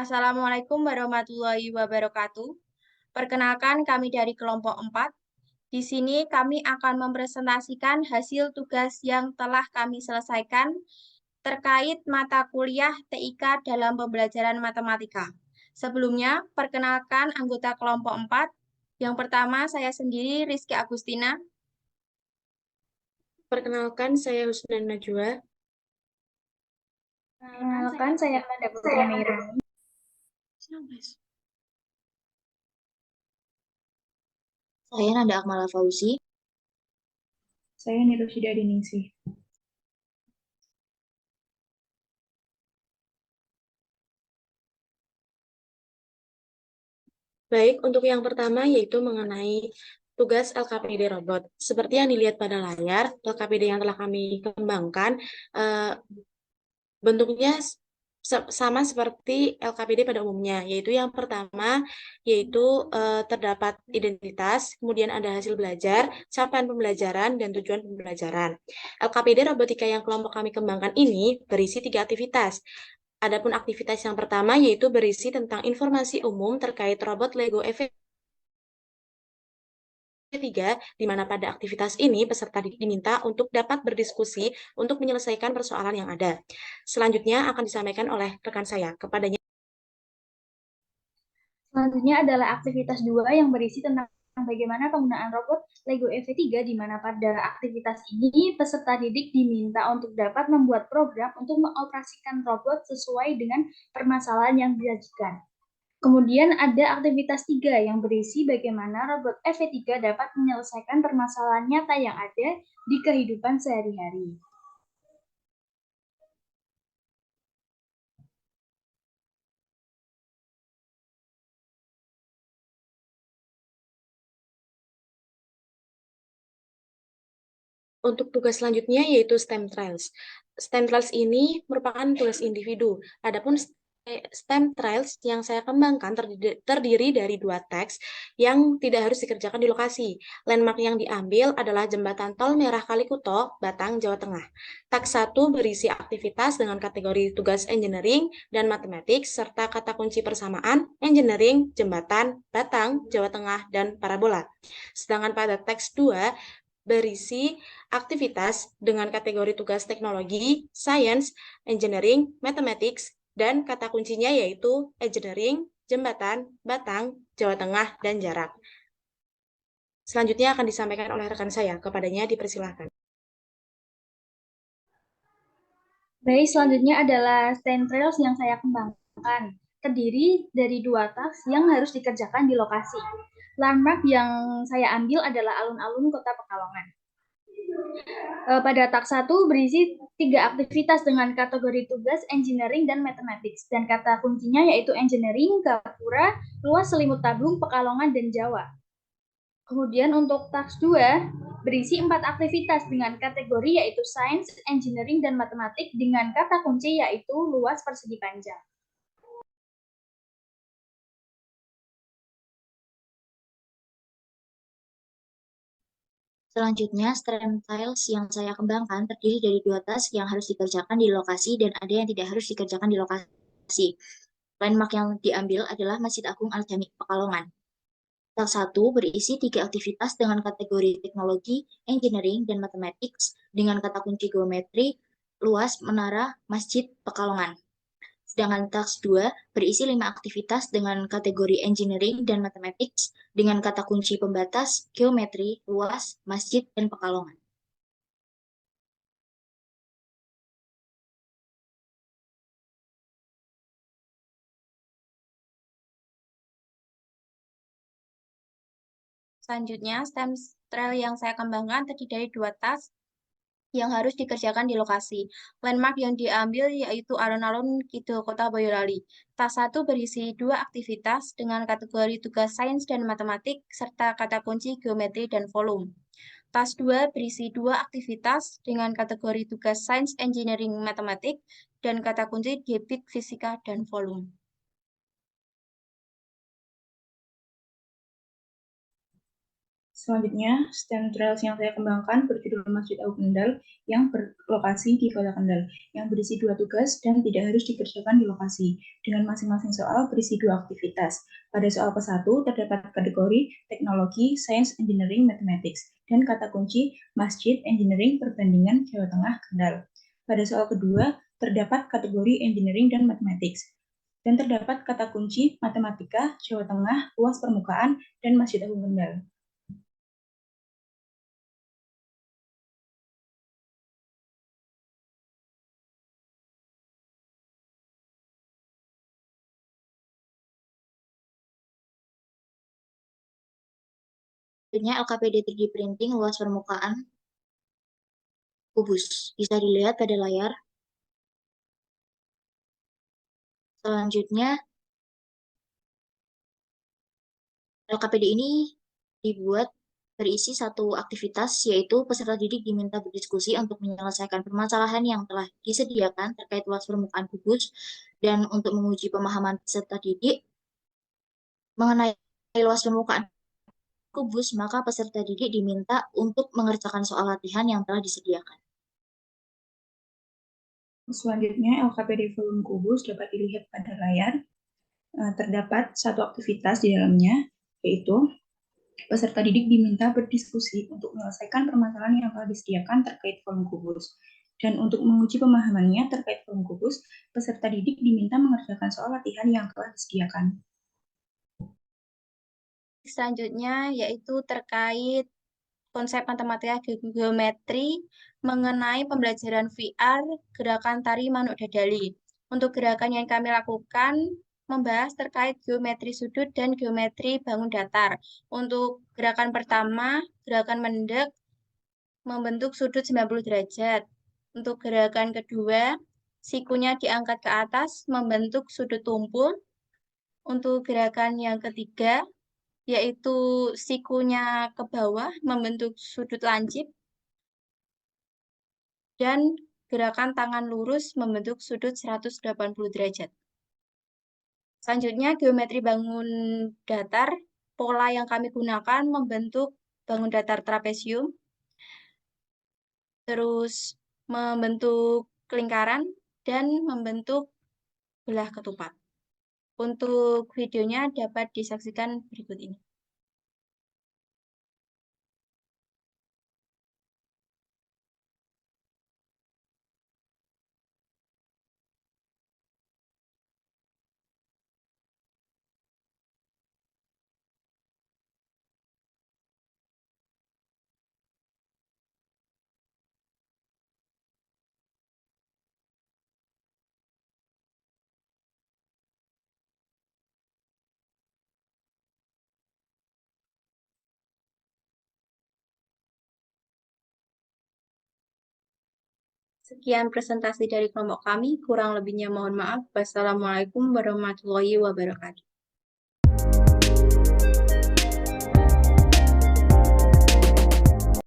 Assalamualaikum warahmatullahi wabarakatuh. Perkenalkan kami dari kelompok 4. Di sini kami akan mempresentasikan hasil tugas yang telah kami selesaikan terkait mata kuliah TIK dalam pembelajaran matematika. Sebelumnya, perkenalkan anggota kelompok 4. Yang pertama, saya sendiri Rizky Agustina. Perkenalkan, saya Husnan Najwa. Perkenalkan, saya Nanda Putri Meirani. Saya Nanda Akmala Fauzi. Saya Nirushida Diningsih. Baik, untuk yang pertama yaitu mengenai tugas LKPD robot. Seperti yang dilihat pada layar, LKPD yang telah kami kembangkan bentuknya sama seperti LKPD pada umumnya, yaitu yang pertama yaitu terdapat identitas, kemudian ada hasil belajar, capaian pembelajaran, dan tujuan pembelajaran. LKPD robotika yang kelompok kami kembangkan ini berisi 3 aktivitas. Adapun aktivitas yang pertama yaitu berisi tentang informasi umum terkait robot Lego EV3, di mana pada aktivitas ini peserta diminta untuk dapat berdiskusi untuk menyelesaikan persoalan yang ada. Selanjutnya akan disampaikan oleh rekan saya kepadanya. Selanjutnya adalah aktivitas 2 yang berisi tentang bagaimana penggunaan robot Lego EV3, di mana pada aktivitas ini peserta didik diminta untuk dapat membuat program untuk mengoperasikan robot sesuai dengan permasalahan yang disajikan. Kemudian ada aktivitas 3 yang berisi bagaimana robot EV3 dapat menyelesaikan permasalahan nyata yang ada di kehidupan sehari-hari. Untuk tugas selanjutnya yaitu STEM Trials. STEM Trials ini merupakan tugas individu. Adapun STEM Trials yang saya kembangkan terdiri dari 2 teks yang tidak harus dikerjakan di lokasi. Landmark yang diambil adalah Jembatan Tol Merah Kalikuto, Batang, Jawa Tengah. Teks 1 berisi aktivitas dengan kategori tugas engineering dan matematik serta kata kunci persamaan, engineering, jembatan, Batang, Jawa Tengah, dan parabola. Sedangkan pada teks 2 berisi aktivitas dengan kategori tugas teknologi, science, engineering, mathematics, dan kata kuncinya yaitu engineering, jembatan, Batang, Jawa Tengah, dan jarak. Selanjutnya akan disampaikan oleh rekan saya, kepadanya dipersilahkan. Baik, selanjutnya adalah STEM Trails yang saya kembangkan. Terdiri dari 2 task yang harus dikerjakan di lokasi. Landmark yang saya ambil adalah alun-alun Kota Pekalongan. Pada task 1 berisi 3 aktivitas dengan kategori tugas engineering dan mathematics, dan kata kuncinya yaitu engineering, Gapura, luas selimut tabung, Pekalongan, dan Jawa. Kemudian untuk task 2 berisi 4 aktivitas dengan kategori yaitu Science, Engineering, dan Matematik dengan kata kunci yaitu luas persegi panjang. Selanjutnya, STEM Trials yang saya kembangkan terdiri dari 2 task yang harus dikerjakan di lokasi dan ada yang tidak harus dikerjakan di lokasi. Landmark yang diambil adalah Masjid Agung Al-Jami Pekalongan. Task 1 berisi 3 aktivitas dengan kategori teknologi, engineering, dan mathematics dengan kata kunci geometri, luas, menara, masjid, Pekalongan. Sedangkan task 2 berisi 5 aktivitas dengan kategori engineering dan mathematics dengan kata kunci pembatas, geometri, luas, masjid, dan Pekalongan. Selanjutnya, STEM Trail yang saya kembangkan terdiri dari 2 task yang harus dikerjakan di lokasi. Landmark yang diambil yaitu alun-alun Kidul Kota Boyolali. Task 1 berisi 2 aktivitas dengan kategori tugas sains dan matematik serta kata kunci geometri dan volume. Task 2 berisi 2 aktivitas dengan kategori tugas sains, engineering, matematik dan kata kunci debit, fisika, dan volume. Selanjutnya, STEM Trails yang saya kembangkan berjudul Masjid Abu Kendal yang berlokasi di Kota Kendal, yang berisi 2 tugas dan tidak harus dikerjakan di lokasi, dengan masing-masing soal berisi 2 aktivitas. Pada soal ke-1 terdapat kategori teknologi, sains, engineering, mathematics, dan kata kunci Masjid, Engineering, Perbandingan, Jawa Tengah, Kendal. Pada soal kedua terdapat kategori engineering dan mathematics, dan terdapat kata kunci matematika, Jawa Tengah, luas permukaan, dan Masjid Abu Kendal. Selanjutnya LKPD 3D printing luas permukaan kubus. Bisa dilihat pada layar. Selanjutnya, LKPD ini dibuat berisi 1 aktivitas, yaitu peserta didik diminta berdiskusi untuk menyelesaikan permasalahan yang telah disediakan terkait luas permukaan kubus, dan untuk menguji pemahaman peserta didik mengenai luas permukaan kubus, maka peserta didik diminta untuk mengerjakan soal latihan yang telah disediakan. Selanjutnya, LKPD volume kubus dapat dilihat pada layar. Terdapat 1 aktivitas di dalamnya, yaitu peserta didik diminta berdiskusi untuk menyelesaikan permasalahan yang telah disediakan terkait volume kubus. Dan untuk menguji pemahamannya terkait volume kubus, peserta didik diminta mengerjakan soal latihan yang telah disediakan. Selanjutnya yaitu terkait konsep matematika geometri mengenai pembelajaran VR gerakan tari Manuk Dadali. Untuk gerakan yang kami lakukan membahas terkait geometri sudut dan geometri bangun datar. Untuk gerakan pertama, gerakan mendek membentuk sudut 90 derajat. Untuk gerakan kedua, sikunya diangkat ke atas membentuk sudut tumpul. Untuk gerakan yang ketiga, yaitu sikunya ke bawah membentuk sudut lancip, dan gerakan tangan lurus membentuk sudut 180 derajat. Selanjutnya, geometri bangun datar, pola yang kami gunakan membentuk bangun datar trapesium, terus membentuk lingkaran, dan membentuk belah ketupat. Untuk videonya dapat disaksikan berikut ini. Sekian presentasi dari kelompok kami, kurang lebihnya mohon maaf. Wassalamualaikum warahmatullahi wabarakatuh.